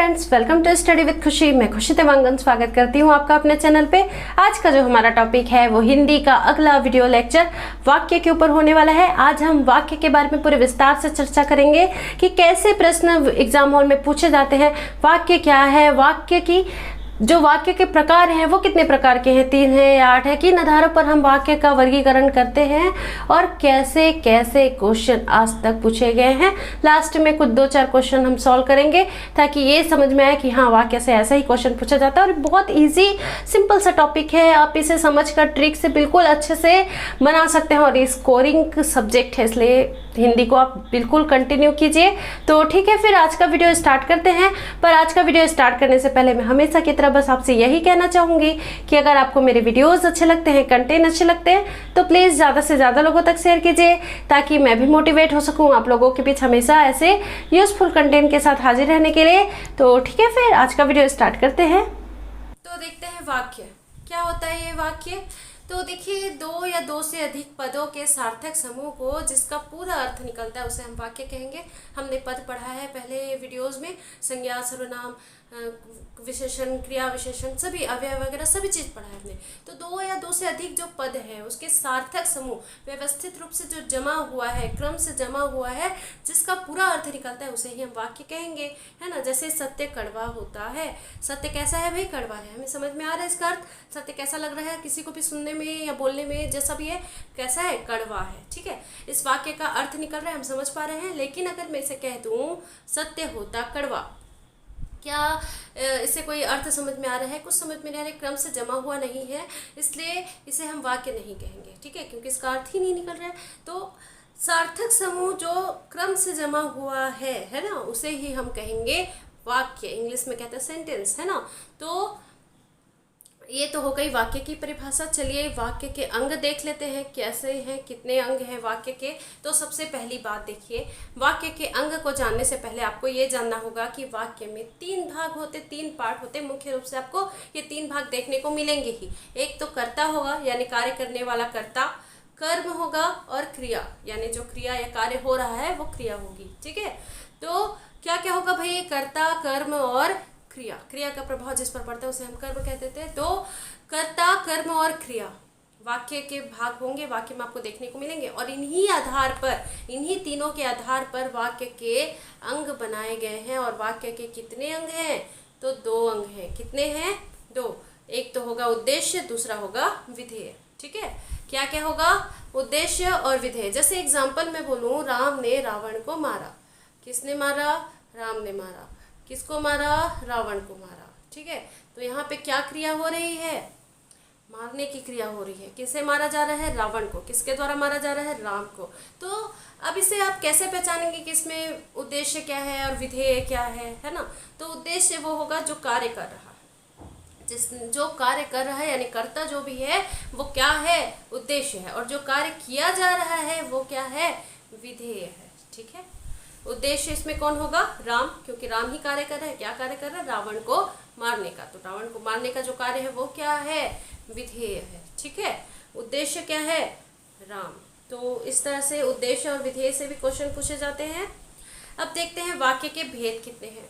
Friends, welcome to study with Khushi. मैं खुशी देवांगन स्वागत करती हूँ आपका अपने चैनल पे। आज का जो हमारा टॉपिक है वो हिंदी का अगला वीडियो लेक्चर वाक्य के ऊपर होने वाला है। आज हम वाक्य के बारे में पूरे विस्तार से चर्चा करेंगे कि कैसे प्रश्न एग्जाम हॉल में पूछे जाते हैं, वाक्य क्या है, वाक्य की जो वाक्य के प्रकार हैं वो कितने प्रकार के हैं, 3 है या 8 है, किन आधारों पर हम वाक्य का वर्गीकरण करते हैं और कैसे कैसे क्वेश्चन आज तक पूछे गए हैं। लास्ट में कुछ 2-4 क्वेश्चन हम सॉल्व करेंगे ताकि ये समझ में आए कि हाँ वाक्य से ऐसा ही क्वेश्चन पूछा जाता है। और बहुत ईजी सिंपल सा टॉपिक है, आप इसे समझकर ट्रिक से बिल्कुल अच्छे से बना सकते हैं। और ये स्कोरिंग सब्जेक्ट है, इसलिए हिंदी को आप बिल्कुल कंटिन्यू कीजिए। तो ठीक है, फिर आज का वीडियो स्टार्ट करते हैं। पर आज का वीडियो स्टार्ट करने से पहले मैं हमेशा की तरह बस आपसे यही कहना चाहूंगी कि अगर आपको मेरे वीडियोस अच्छे लगते हैं, कंटेंट अच्छे लगते हैं, तो प्लीज़ ज़्यादा से ज़्यादा लोगों तक शेयर कीजिए ताकि मैं भी मोटिवेट हो सकूं आप लोगों के बीच हमेशा ऐसे यूजफुल कंटेंट के साथ हाजिर रहने के लिए। तो ठीक है, फिर आज का वीडियो स्टार्ट करते हैं। तो देखते हैं वाक्य क्या होता है। ये वाक्य तो देखिए, 2 या 2 से अधिक पदों के सार्थक समूह को जिसका पूरा अर्थ निकलता है उसे हम वाक्य कहेंगे। हमने पद पढ़ा है पहले वीडियोस में, संज्ञा, सर्वनाम, विशेषण, क्रिया विशेषण, सभी अव्यय वगैरह सभी चीज़ पढ़ा है हमने। तो 2 या 2 से अधिक जो पद है उसके सार्थक समूह व्यवस्थित रूप से जो जमा हुआ है, क्रम से जमा हुआ है, जिसका पूरा अर्थ निकलता है उसे ही हम वाक्य कहेंगे, है ना। जैसे सत्य कड़वा होता है। सत्य कैसा है भाई? कड़वा है। हमें समझ में आ रहा है इसका अर्थ। सत्य कैसा लग रहा है किसी को भी सुनने में या बोलने में, जैसा भी है, कैसा है? कड़वा है। ठीक है, इस वाक्य का अर्थ निकल रहा है, हम समझ पा रहे हैं। लेकिन अगर मैं इसे कह दूं सत्य होता कड़वा, क्या इससे कोई अर्थ समझ में आ रहा है? कुछ समझ में नहीं आ रहा है, क्रम से जमा हुआ नहीं है, इसलिए इसे हम वाक्य नहीं कहेंगे। ठीक है, क्योंकि इसका अर्थ ही नहीं निकल रहा है। तो सार्थक समूह जो क्रम से जमा हुआ है ना, उसे ही हम कहेंगे वाक्य। इंग्लिश में कहते हैं सेंटेंस, है ना। तो ये तो हो गई वाक्य की परिभाषा। चलिए वाक्य के अंग देख लेते हैं कैसे हैं, कितने अंग हैं वाक्य के। तो सबसे पहली बात देखिए, वाक्य के अंग को जानने से पहले आपको ये जानना होगा कि वाक्य में 3 भाग होते, 3 पार्ट होते। मुख्य रूप से आपको ये 3 भाग देखने को मिलेंगे ही। एक तो कर्ता होगा, यानी कार्य करने वाला कर्ता, कर्म होगा, और क्रिया, यानी जो क्रिया या कार्य हो रहा है वो क्रिया होगी। ठीक है, तो क्या क्या होगा भाई? कर्ता, कर्म और क्रिया। क्रिया का प्रभाव जिस पर पड़ता है उसे हम कर्म कहते थे। तो कर्ता, कर्म और क्रिया वाक्य के भाग होंगे, वाक्य में आपको देखने को मिलेंगे। और इन्हीं आधार पर, इन्हीं तीनों के आधार पर वाक्य के अंग बनाए गए हैं। और वाक्य के कितने अंग हैं? तो 2 अंग हैं। कितने हैं? 2। एक तो होगा उद्देश्य, दूसरा होगा विधेय। ठीक है, क्या क्या होगा? उद्देश्य और विधेय। जैसे एग्जाम्पल मैं बोलूँ, राम ने रावण को मारा। किसने मारा? राम ने मारा। किसको मारा? रावण को मारा। ठीक है, तो यहाँ पे क्या क्रिया हो रही है? मारने की क्रिया हो रही है। किसे मारा जा रहा है? रावण को। किसके द्वारा मारा जा रहा है? राम को। तो अब इसे आप कैसे पहचानेंगे कि इसमें उद्देश्य क्या है और विधेय क्या है ना। तो उद्देश्य वो होगा जो कार्य कर रहा है, जो कार्य कर रहा है, यानी कर्ता जो भी है वो क्या है? उद्देश्य है। और जो कार्य किया जा रहा है वो क्या है? विधेय है। ठीक है, उद्देश्य इसमें कौन होगा? राम, क्योंकि राम ही कार्य कर रहा है। क्या कार्य कर रहा है? रावण को मारने का। तो रावण को मारने का जो कार्य है वो क्या है? विधेय है। ठीक है, उद्देश्य क्या है? राम। तो इस तरह से उद्देश्य और विधेय से भी क्वेश्चन पूछे जाते हैं। अब देखते हैं वाक्य के भेद कितने हैं।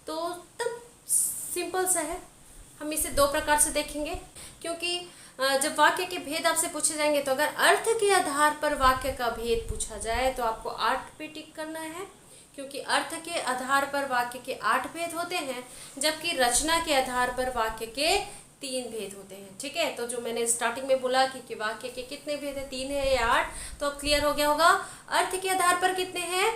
तो तब सिंपल सा है, हम इसे 2 प्रकार से देखेंगे। क्योंकि जब वाक्य के भेद आपसे पूछे जाएंगे तो अगर अर्थ के आधार पर वाक्य का भेद पूछा जाए तो आपको 8 पे टिक करना है, क्योंकि अर्थ के आधार पर वाक्य के 8 भेद होते हैं, जबकि रचना के आधार पर वाक्य के 3 भेद होते हैं। ठीक है, तो जो मैंने स्टार्टिंग में बोला कि वाक्य के कितने भेद है, 3 है या 8, तो अब क्लियर हो गया होगा। अर्थ के आधार पर कितने हैं?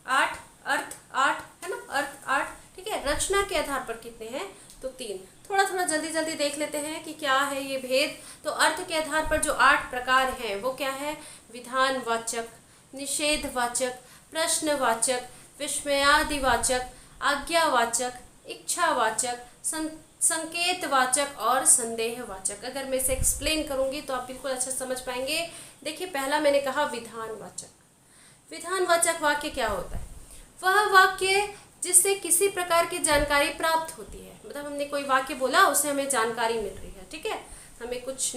8। अर्थ 8 है ना, अर्थ 8। ठीक है, रचना के आधार पर कितने हैं? तो 3। थोड़ा थोड़ा जल्दी जल्दी देख लेते हैं कि क्या है ये भेद। तो अर्थ के आधार पर जो 8 प्रकार हैं वो क्या है? विधानवाचक, निषेधवाचक, प्रश्नवाचक, विस्मयादिवाचक, आज्ञावाचक, इच्छावाचक, संकेतवाचक और संदेहवाचक। अगर मैं इसे एक्सप्लेन करूंगी तो आप बिल्कुल अच्छा समझ पाएंगे। देखिए, पहला मैंने कहा विधानवाचक। विधानवाचक वाक्य क्या होता है? वह वाक्य जिससे किसी प्रकार की जानकारी प्राप्त होती है। मतलब हमने कोई वाक्य बोला, उससे हमें जानकारी मिल रही है। ठीक है, हमें कुछ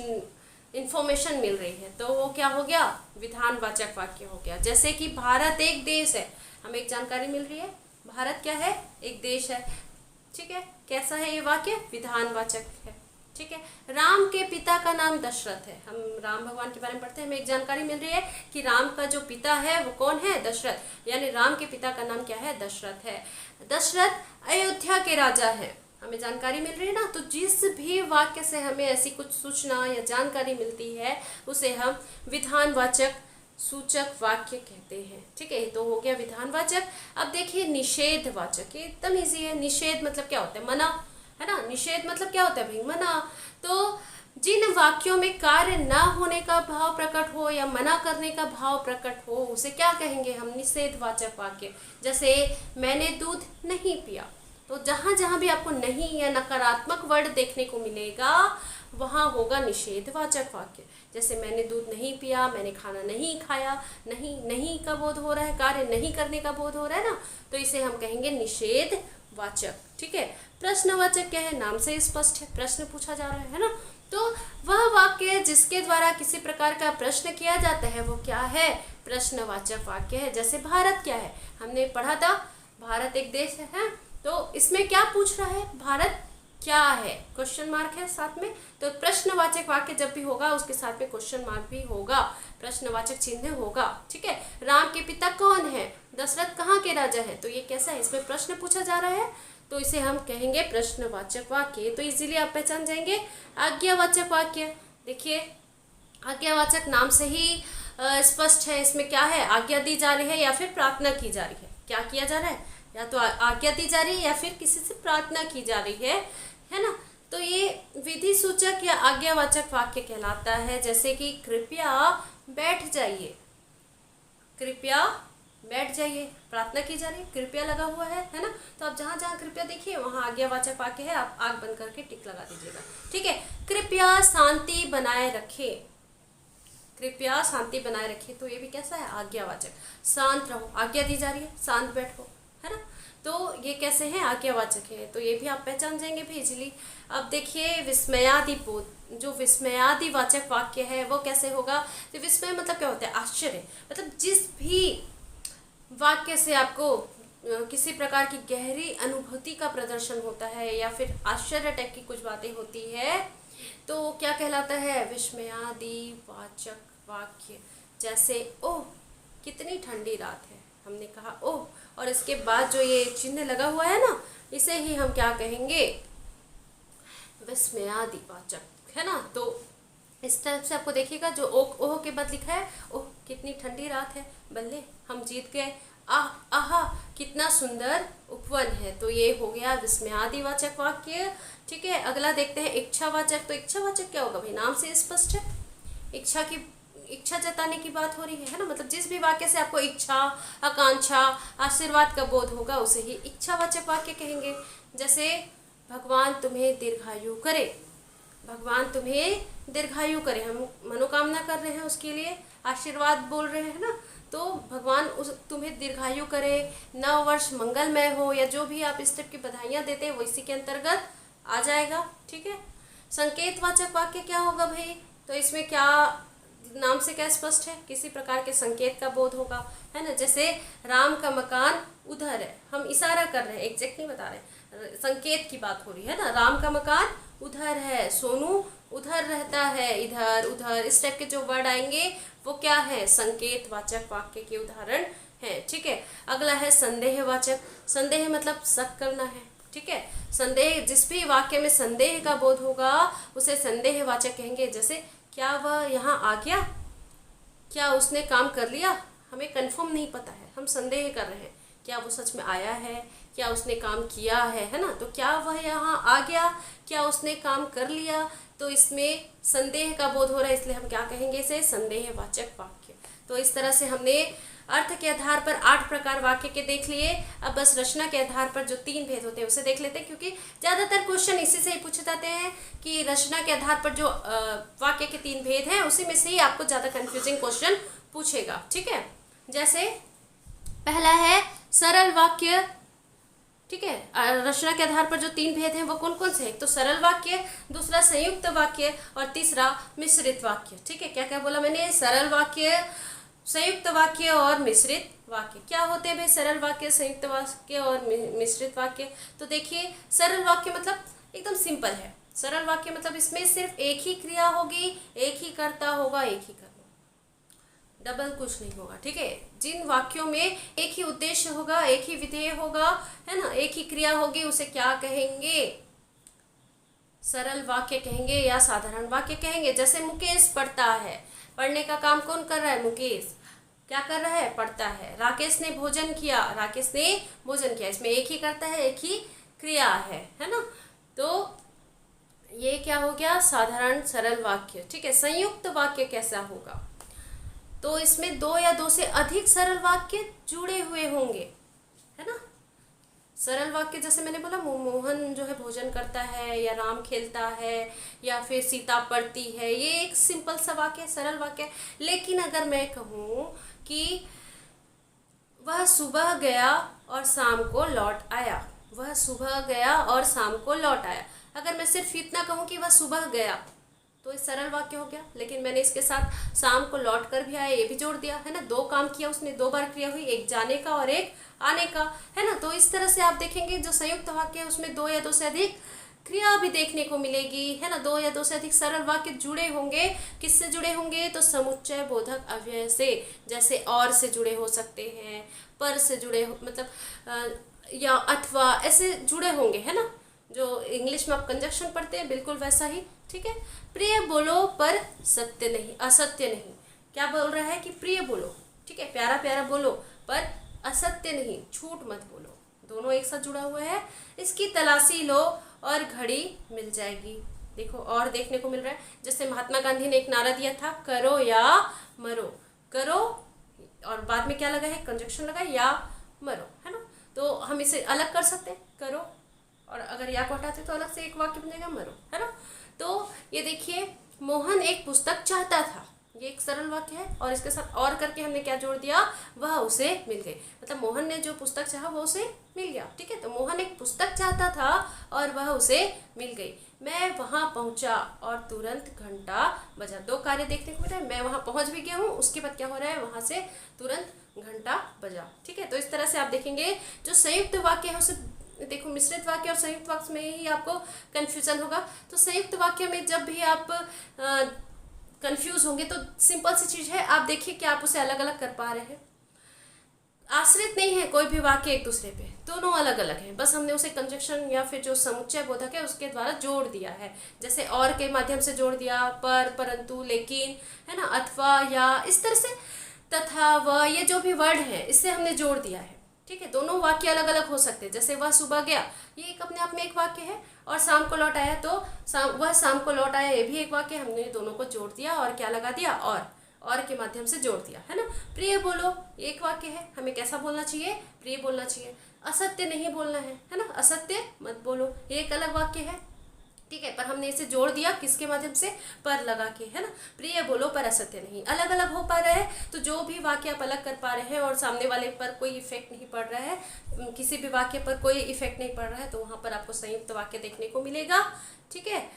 इन्फॉर्मेशन मिल रही है, तो वो क्या हो गया? विधानवाचक वाक्य हो गया। जैसे कि भारत एक देश है, हमें एक जानकारी मिल रही है। भारत क्या है? एक देश है। ठीक है, कैसा है ये वाक्य? विधानवाचक है। ठीक है, राम के पिता का नाम दशरथ है। हम राम भगवान के बारे में पढ़ते हैं, हमें एक जानकारी मिल रही है कि राम का जो पिता है वो कौन है? दशरथ। यानी राम के पिता का नाम क्या है? दशरथ है। दशरथ अयोध्या के राजा है, हमें जानकारी मिल रही है ना। तो जिस भी वाक्य से हमें ऐसी कुछ सूचना या जानकारी मिलती है उसे हम विधानवाचक सूचक वाक्य कहते हैं। ठीक है, तो हो गया विधानवाचक। अब देखिए निषेधवाचक, ये एकदम ईजी है। निषेध मतलब क्या होता है? मना, है ना। निषेध मतलब क्या होता है भाई? मना। तो जिन वाक्यों में कार्य ना होने का भाव प्रकट हो या मना करने का भाव प्रकट हो उसे क्या कहेंगे हम? निषेधवाचक वाक्य। जैसे मैंने दूध नहीं पिया, तो जहां जहां भी आपको नहीं या नकारात्मक वर्ड देखने को मिलेगा वहां होगा निषेधवाचक वाक्य। जैसे मैंने दूध नहीं पिया, मैंने खाना नहीं खाया, नहीं का बोध हो रहा है, कार्य नहीं करने का बोध हो रहा है ना, तो इसे हम कहेंगे निषेधवाचक। ठीक है, प्रश्नवाचक क्या है? नाम से स्पष्ट है, प्रश्न पूछा जा रहा है ना। तो वह वाक्य जिसके द्वारा किसी प्रकार का प्रश्न किया जाता है वो क्या है? प्रश्नवाचक वाक्य है। जैसे भारत क्या है? हमने पढ़ा था भारत एक देश है, तो इसमें क्या पूछ रहा है? भारत क्या है? क्वेश्चन मार्क है साथ में। तो प्रश्नवाचक वाक्य जब भी होगा उसके साथ में क्वेश्चन मार्क भी होगा, प्रश्नवाचक चिन्ह होगा। ठीक है, राम के पिता कौन है? दशरथ कहाँ के राजा है? तो ये कैसा है? इसमें प्रश्न पूछा जा रहा है, तो इसे हम कहेंगे प्रश्नवाचक वाक्य। तो इजीली आप पहचान जाएंगे। आज्ञावाचक वाक्य, देखिए आज्ञावाचक नाम से ही स्पष्ट है। इसमें क्या है? आज्ञा दी जा रही है या फिर प्रार्थना की जा रही है। क्या किया जा रहा है? या तो आज्ञा दी जा रही है या फिर किसी से प्रार्थना की जा रही है ना। तो ये विधि सूचक या आज्ञावाचक वाक्य कहलाता है। जैसे कि कृपया बैठ जाइए, कृपया बैठ जाइए, प्रार्थना की जा रही है, कृपया लगा हुआ है ना। तो आप जहाँ जहाँ कृपया देखिए वहाँ आज्ञावाचक वाक्य है, आप आँख बंद करके टिक लगा दीजिएगा। ठीक है, कृपया शांति बनाए रखें, कृपया शांति बनाए रखिए, तो ये भी कैसा है? आज्ञावाचक। शांत रहो, आज्ञा दी जा रही है, शांत बैठो, है ना। तो ये कैसे हैं? आज्ञावाचक है। तो ये भी आप पहचान जाएंगे भी इजीली। अब देखिए विस्मयादि बोध, जो विस्मयादि वाचक वाक्य है वो कैसे होगा? तो विस्मय मतलब क्या होता है? आश्चर्य। मतलब जिस भी वाक्य से आपको किसी प्रकार की गहरी अनुभूति का प्रदर्शन होता है या फिर आश्चर्य टाइप की कुछ बातें होती है तो क्या कहलाता है? विस्मयादि वाचक वाक्य। जैसे ओह कितनी ठंडी रात है, हमने कहा ओह, और इसके बाद जो ये चिन्ह लगा हुआ है ना, इसे ही हम क्या कहेंगे? विस्मयादि वाचक, है ना। तो इस टाइप से आपको देखिएगा, जो ओह के बाद लिखा है ओह कितनी ठंडी रात है, बल्ले हम जीत गए, आह आहा कितना सुंदर उपवन है। तो ये हो गया विस्मयादि वाचक वाक्य। ठीक है, अगला देखते हैं इच्छावाचक। तो इच्छावाचक क्या होगा भाई? नाम से स्पष्ट है, इच्छा जताने की बात हो रही है ना। मतलब जिस भी वाक्य से आपको इच्छा, आकांक्षा, आशीर्वाद का बोध होगा उसे ही इच्छावाचक वाक्य कहेंगे। जैसे भगवान तुम्हें दीर्घायु करे, भगवान तुम्हें दीर्घायु करे, हम मनोकामना कर रहे हैं उसके लिए, आशीर्वाद बोल रहे हैं ना। तो भगवान तुम्हें दीर्घायु करे, नव वर्ष मंगलमय हो, या जो भी आप इस टाइप की बधाइयाँ देते हैं वो इसी के अंतर्गत आ जाएगा। ठीक है, संकेतवाचक वाक्य क्या होगा भाई? तो इसमें क्या नाम से क्या स्पष्ट है? किसी प्रकार के संकेत का बोध होगा, है ना। जैसे राम का मकान उधर है, हम इशारा कर रहे हैं, एग्जैक्ट नहीं बता रहे, संकेत की बात हो रही है ना। राम का मकान उधर है, सोनू उधर रहता है, इधर उधर, इस टाइप के जो वर्ड आएंगे वो क्या है? संकेतवाचक वाक्य के उदाहरण है। ठीक है, अगला है संदेहवाचक। संदेह मतलब शक करना है। ठीक है, संदेह, जिस भी वाक्य में संदेह का बोध होगा उसे संदेहवाचक कहेंगे। जैसे क्या वह यहाँ आ गया, क्या उसने काम कर लिया, हमें कंफर्म नहीं पता है, हम संदेह कर रहे हैं क्या वो सच में आया है, क्या उसने काम किया है ना। तो क्या वह यहाँ आ गया, क्या उसने काम कर लिया, तो इसमें संदेह का बोध हो रहा है, इसलिए हम क्या कहेंगे? इसे संदेहवाचक वाक्य। तो इस तरह से हमने अर्थ के आधार पर 8 प्रकार वाक्य के देख लिए। अब बस रचना के आधार पर जो 3 भेद होते हैं उसे देख लेते हैं, क्योंकि ज़्यादातर क्वेश्चन इसी से ही पूछे जाते हैं कि रचना के आधार पर जो वाक्य के 3 भेद हैं उसी में से ही आपको ज़्यादा कंफ्यूजिंग क्वेश्चन पूछेगा। ठीक है, जैसे पहला है सरल वाक्य। ठीक है, रचना के आधार पर जो 3 भेद हैं वो कौन कौन से हैं? एक तो सरल वाक्य, दूसरा संयुक्त वाक्य और तीसरा मिश्रित वाक्य। ठीक है, क्या क्या बोला मैंने? सरल वाक्य, संयुक्त वाक्य और मिश्रित वाक्य क्या होते हैं भाई? सरल वाक्य, संयुक्त वाक्य और मिश्रित वाक्य। तो देखिए, सरल वाक्य मतलब एकदम सिंपल है। सरल वाक्य मतलब इसमें सिर्फ एक ही क्रिया होगी, एक ही कर्ता होगा, एक ही कर्म, डबल कुछ नहीं होगा, ठीक है। जिन वाक्यों में एक ही उद्देश्य होगा, एक ही विधेय होगा, है ना, एक ही क्रिया होगी, उसे क्या कहेंगे? सरल वाक्य कहेंगे या साधारण वाक्य कहेंगे। जैसे मुकेश पढ़ता है, पढ़ने का काम कौन कर रहा है? मुकेश। क्या कर रहा है? पढ़ता है। राकेश ने भोजन किया, राकेश ने भोजन किया, इसमें एक ही करता है, एक ही क्रिया है ना। तो ये क्या हो गया? साधारण सरल वाक्य, ठीक है। संयुक्त वाक्य कैसा होगा? तो इसमें दो या दो से अधिक सरल वाक्य जुड़े हुए होंगे, है ना। सरल वाक्य जैसे मैंने बोला, मोहन जो है भोजन करता है, या राम खेलता है, या फिर सीता पढ़ती है, ये एक सिंपल सा वाक्य है, सरल वाक्य है। लेकिन अगर मैं कहूँ कि वह सुबह गया और शाम को लौट आया, वह सुबह गया और शाम को लौट आया, अगर मैं सिर्फ इतना कहूँ कि वह सुबह गया, तो ये सरल वाक्य हो गया। लेकिन मैंने इसके साथ शाम को लौट कर भी आया ये भी जोड़ दिया, है ना। दो काम किया उसने, दो बार क्रिया हुई, एक जाने का और एक आने का, है ना। तो इस तरह से आप देखेंगे जो संयुक्त वाक्य है उसमें दो या दो से अधिक क्रिया भी देखने को मिलेगी, है ना। दो या दो से अधिक सरल वाक्य जुड़े होंगे। किससे जुड़े होंगे? तो समुच्चय बोधक अव्यय से, जैसे और से जुड़े हो सकते हैं, पर से जुड़े मतलब या अथवा, ऐसे जुड़े होंगे, है ना। जो इंग्लिश में आप कंजक्शन पढ़ते हैं बिल्कुल वैसा ही, ठीक है। प्रिय बोलो पर सत्य नहीं, असत्य नहीं। क्या बोल रहा है कि प्रिय बोलो, ठीक है, प्यारा प्यारा बोलो, पर असत्य नहीं, झूठ मत बोलो। दोनों एक साथ जुड़ा हुआ है। इसकी तलाशी लो और घड़ी मिल जाएगी। देखो और देखने को मिल रहा है, जैसे महात्मा गांधी ने एक नारा दिया था, करो या मरो। करो और बाद में क्या लगा है? कंजक्शन लगा, या मरो, है ना। तो हम इसे अलग कर सकते हैं, करो, और अगर या को हटाते तो अलग से एक वाक्य बन जाएगा, मरो, है ना। तो ये देखिए, मोहन एक पुस्तक चाहता था, ये एक सरल वाक्य है, और इसके साथ और करके हमने क्या जोड़ दिया? वह उसे मिल गई। मतलब मोहन ने जो पुस्तक चाहा वो उसे मिल गया, ठीक है। तो मोहन एक पुस्तक चाहता था और वह उसे मिल गई। मैं वहां पहुंचा और तुरंत घंटा बजा। दो कार्य देखने को मिल रहा है, मैं वहां पहुंच भी गया हूँ, उसके बाद क्या हो रहा है? वहां से तुरंत घंटा बजा, ठीक है। तो इस तरह से आप देखेंगे जो संयुक्त वाक्य है उसे देखो, मिश्रित वाक्य और संयुक्त वाक्य में ही आपको कंफ्यूजन होगा। तो संयुक्त वाक्य में जब भी आप कंफ्यूज होंगे तो सिंपल सी चीज है, आप देखिए कि आप उसे अलग अलग कर पा रहे हैं। आश्रित नहीं है कोई भी वाक्य एक दूसरे पे, दोनों अलग अलग हैं, बस हमने उसे कंजक्शन या फिर जो समुच्चय बोधक है उसके द्वारा जोड़ दिया है। जैसे और के माध्यम से जोड़ दिया, पर, परंतु, लेकिन, है ना, अथवा, या, इस तरह से, तथा, व, ये जो भी वर्ड है इससे हमने जोड़ दिया है, ठीक है। दोनों वाक्य अलग अलग हो सकते हैं। जैसे वह सुबह गया, ये एक अपने आप में एक वाक्य है, और शाम को लौट आया, तो वह शाम को लौट आया, ये भी एक वाक्य। हमने दोनों को जोड़ दिया और क्या लगा दिया? और के माध्यम से जोड़ दिया, है ना। प्रिय बोलो, एक वाक्य है, हमें कैसा बोलना चाहिए? प्रिय बोलना चाहिए। असत्य नहीं बोलना है ना, असत्य मत बोलो, ये एक अलग वाक्य है, ठीक है। पर हमने इसे जोड़ दिया किसके माध्यम से? पर लगा के, है ना। प्रिय बोलो पर असत्य नहीं। अलग अलग हो पा रहा है, तो जो भी वाक्य आप अलग कर पा रहे हैं और सामने वाले पर कोई इफेक्ट नहीं पड़ रहा है, किसी भी वाक्य पर कोई इफेक्ट नहीं पड़ रहा है, तो वहां पर आपको संयुक्त वाक्य देखने को मिलेगा, ठीक है।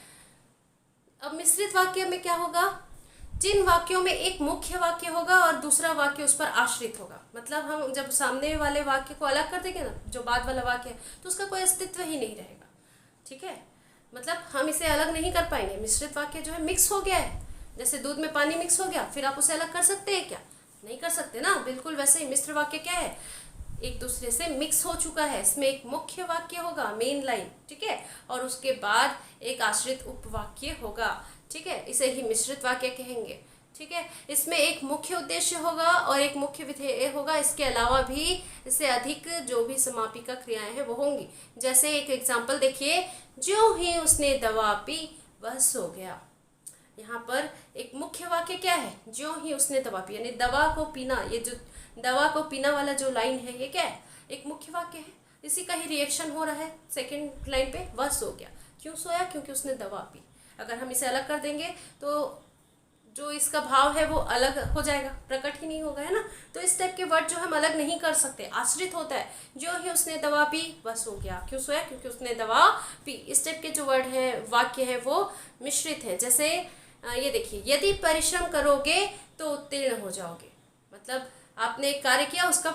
अब मिश्रित वाक्य में क्या होगा? जिन वाक्यों में एक मुख्य वाक्य होगा और दूसरा वाक्य उस पर आश्रित होगा। मतलब हम जब सामने वाले वाक्य को अलग कर देंगे ना, जो बाद वाला वाक्य है, तो उसका कोई अस्तित्व ही नहीं रहेगा, ठीक है। मतलब हम इसे अलग नहीं कर पाएंगे। मिश्रित वाक्य जो है मिक्स हो गया है, जैसे दूध में पानी मिक्स हो गया, फिर आप उसे अलग कर सकते हैं क्या? नहीं कर सकते ना। बिल्कुल वैसे ही मिश्र वाक्य क्या है? एक दूसरे से मिक्स हो चुका है। इसमें एक मुख्य वाक्य होगा, मेन लाइन, ठीक है, और उसके बाद एक आश्रित उपवाक्य होगा, ठीक है। इसे ही मिश्रित वाक्य कहेंगे, ठीक है। इसमें एक मुख्य उद्देश्य होगा और एक मुख्य विधेय होगा। इसके अलावा भी इससे अधिक जो भी समापिका क्रियाएं हैं वो होंगी। जैसे एक एग्जाम्पल देखिए, जो ही उसने दवा पी वह सो गया। यहाँ पर एक मुख्य वाक्य क्या है? जो ही उसने दवा पी, यानी दवा को पीना। ये जो दवा को पीना वाला जो लाइन है ये क्या है? एक मुख्य वाक्य है। इसी का ही रिएक्शन हो रहा है सेकेंड लाइन पे, वह सो गया। क्यों सोया? क्योंकि उसने दवा पी। अगर हम इसे अलग कर देंगे तो जो इसका भाव है वो अलग हो जाएगा, प्रकट ही नहीं होगा, है ना। तो इस टाइप के वर्ड जो हम अलग नहीं कर सकते, आश्रित होता है। जो ही उसने दवा पी वह सो गया। क्यों सोया? क्योंकि उसने दवा पी। इस टाइप के जो वर्ड है, वाक्य है, वो मिश्रित है। जैसे ये देखिए, यदि परिश्रम करोगे तो उत्तीर्ण हो जाओगे। मतलब आपने एक कार्य किया, उसका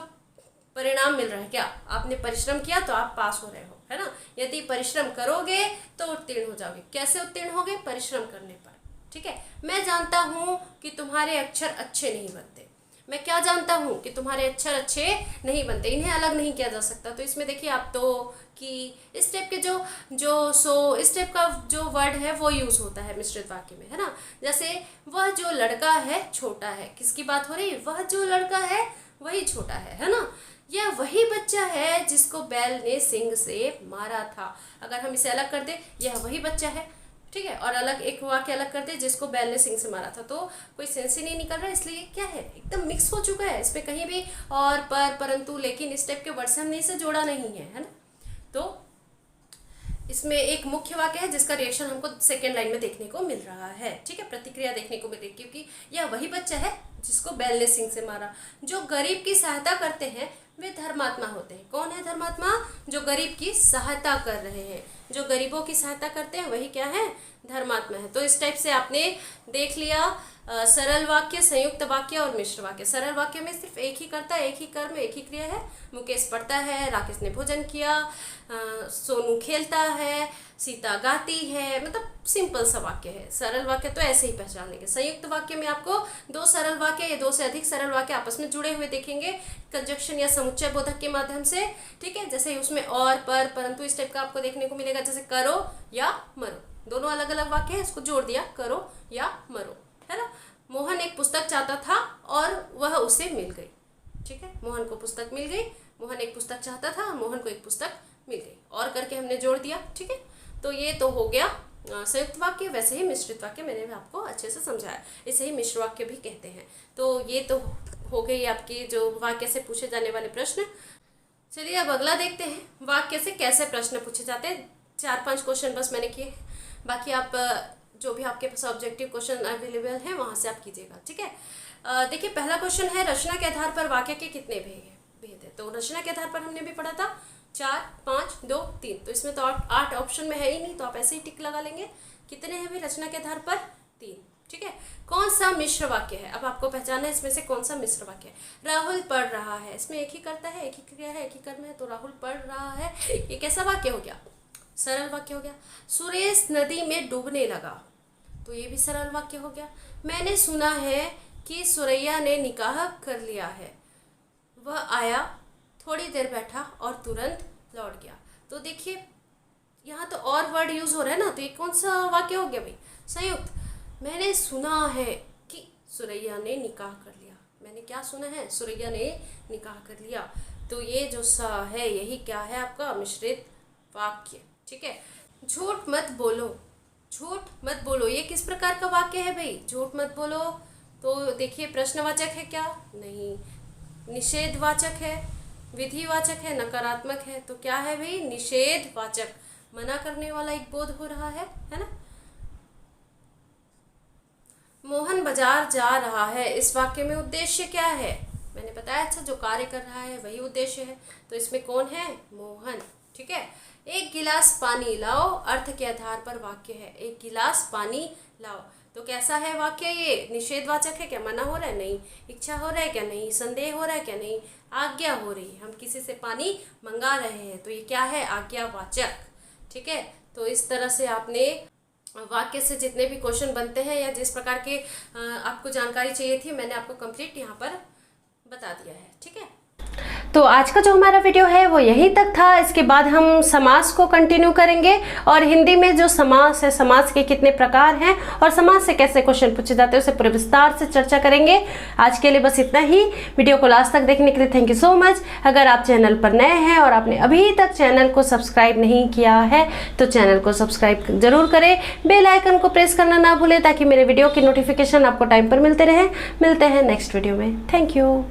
परिणाम मिल रहा है। क्या आपने परिश्रम किया तो आप पास हो रहे हो, है ना। यदि परिश्रम करोगे तो उत्तीर्ण हो जाओगे। कैसे उत्तीर्ण होगे? परिश्रम करने पर, ठीक है। मैं जानता हूँ कि तुम्हारे अक्षर अच्छे नहीं बनते। मैं क्या जानता हूँ कि तुम्हारे अक्षर अच्छे नहीं बनते, इन्हें अलग नहीं किया जा सकता। तो इसमें देखिए आप तो कि इस टाइप के इस टाइप का जो वर्ड है वो यूज़ होता है मिश्रित वाक्य में, है ना। जैसे वह जो लड़का है छोटा है, किसकी बात हो रही है? वह जो लड़का है वही छोटा है ना। यह वही बच्चा है जिसको बैल ने सींग से मारा था। अगर हम इसे अलग कर दे, यह वही बच्चा है, ठीक है, और अलग एक वाक्य अलग कर दे जिसको बैल ने सींग से मारा था, तो कोई सेंस ही नहीं निकल रहा है। इसलिए क्या है, एकदम मिक्स हो चुका है। इसमें कहीं भी और, पर, परंतु, लेकिन इस टाइप के वर्ड से हमने इसे जोड़ा नहीं है ना। तो इसमें एक मुख्य वाक्य है जिसका रिएक्शन हमको सेकेंड लाइन में देखने को मिल रहा है, ठीक है, प्रतिक्रिया देखने को मिल रही है, क्योंकि यह वही बच्चा है जिसको बैल ने सींग से मारा। जो गरीब की सहायता करते हैं वे धर्मात्मा होते हैं। कौन है धर्मात्मा? जो गरीब की सहायता कर रहे हैं, जो गरीबों की सहायता करते हैं वही क्या है? धर्मात्मा है। तो इस टाइप से आपने देख लिया सरल वाक्य, संयुक्त वाक्य और मिश्र वाक्य। सरल वाक्य में सिर्फ एक ही कर्ता, एक ही कर्म, एक ही क्रिया है। मुकेश पढ़ता है, राकेश ने भोजन किया, सोनू खेलता है, सीता गाती है, मतलब सिंपल सा वाक्य है। सरल वाक्य तो ऐसे ही पहचान लेंगे। संयुक्त वाक्य में आपको दो सरल वाक्य या दो से अधिक सरल वाक्य आपस में जुड़े हुए देखेंगे कंजक्शन या समुच्चय बोधक के माध्यम से, ठीक है। जैसे उसमें और, पर, परंतु इस टाइप का आपको देखने को मिलेगा। जैसे करो या मरो, दोनों अलग अलग वाक्य है, इसको जोड़ दिया, करो या मरो, है ना। मोहन एक पुस्तक चाहता था और वह उसे मिल गई, ठीक है। मोहन को पुस्तक मिल गई, मोहन एक पुस्तक चाहता था और मोहन को एक पुस्तक मिल गई, और करके हमने जोड़ दिया, ठीक है। तो ये तो हो गया संयुक्त वाक्य। वैसे ही मिश्रित वाक्य मैंने भी आपको अच्छे से समझाया, इसे ही मिश्र वाक्य भी कहते हैं। तो ये तो हो गई आपकी जो वाक्य से पूछे जाने वाले प्रश्न। चलिए अब अगला देखते हैं, वाक्य से कैसे प्रश्न पूछे जाते हैं। 4-5 क्वेश्चन बस मैंने किए, बाकी आप जो भी आपके पास ऑब्जेक्टिव क्वेश्चन अवेलेबल हैं वहाँ से आप कीजिएगा, ठीक है। देखिए पहला क्वेश्चन है, रचना के आधार पर वाक्य के कितने भेद है। तो रचना के आधार पर हमने भी पढ़ा था 4, 5, 2, 3। तो इसमें तो 8 ऑप्शन में है ही नहीं, तो आप ऐसे ही टिक लगा लेंगे। कितने हैं भी रचना के आधार पर? 3, ठीक है। कौन सा मिश्र वाक्य है? अब आपको पहचानना है इसमें से कौन सा मिश्र वाक्य है। राहुल पढ़ रहा है, इसमें एक ही कर्ता है, एक ही क्रिया है, एक ही कर्म है, तो राहुल पढ़ रहा है, ये कैसा वाक्य हो गया? सरल वाक्य हो गया। सुरेश नदी में डूबने लगा, तो ये भी सरल वाक्य हो गया। मैंने सुना है कि सुरैया ने निकाह कर लिया है, वह आया, थोड़ी देर बैठा और तुरंत लौट गया। तो देखिए यहाँ तो और वर्ड यूज हो रहा है ना, तो ये कौन सा वाक्य हो गया भाई? संयुक्त। मैंने सुना है कि सुरैया ने निकाह कर लिया, मैंने क्या सुना है? सुरैया ने निकाह कर लिया। तो ये जो सा है यही क्या है आपका? मिश्रित वाक्य, ठीक है। झूठ मत बोलो, झूठ मत बोलो, ये किस प्रकार का वाक्य है भाई? झूठ मत बोलो, तो देखिए प्रश्नवाचक है क्या? नहीं। निषेधवाचक है, विधिवाचक है, नकारात्मक है, तो क्या है भाई? निषेधवाचक, मना करने वाला एक बोध हो रहा है ना। मोहन बाजार जा रहा है, इस वाक्य में उद्देश्य क्या है? मैंने बताया अच्छा, जो कार्य कर रहा है वही उद्देश्य है, तो इसमें कौन है? मोहन, ठीक है। एक गिलास पानी लाओ, अर्थ के आधार पर वाक्य है। एक गिलास पानी लाओ, तो कैसा है वाक्य? ये निषेधवाचक है क्या? मना हो रहा है? नहीं। इच्छा हो रहा है क्या? नहीं। संदेह हो रहा है क्या? नहीं। आज्ञा हो रही है, हम किसी से पानी मंगा रहे हैं, तो ये क्या है? आज्ञावाचक, ठीक है। तो इस तरह से आपने वाक्य से जितने भी क्वेश्चन बनते हैं या जिस प्रकार के आपको जानकारी चाहिए थी मैंने आपको कंप्लीट यहाँ पर बता दिया है, ठीक है। तो आज का जो हमारा वीडियो है वो यहीं तक था। इसके बाद हम समास को कंटिन्यू करेंगे और हिंदी में जो समास है, समास के कितने प्रकार हैं और समास से कैसे क्वेश्चन पूछे जाते हैं उसे पूरे विस्तार से चर्चा करेंगे। आज के लिए बस इतना ही। वीडियो को लास्ट तक देखने के लिए थैंक यू सो मच। अगर आप चैनल पर नए हैं और आपने अभी तक चैनल को सब्सक्राइब नहीं किया है तो चैनल को सब्सक्राइब जरूर करें, बेल आइकन को प्रेस करना ना भूलें ताकि मेरे वीडियो की नोटिफिकेशन आपको टाइम पर मिलते रहे। मिलते हैं नेक्स्ट वीडियो में। Thank you.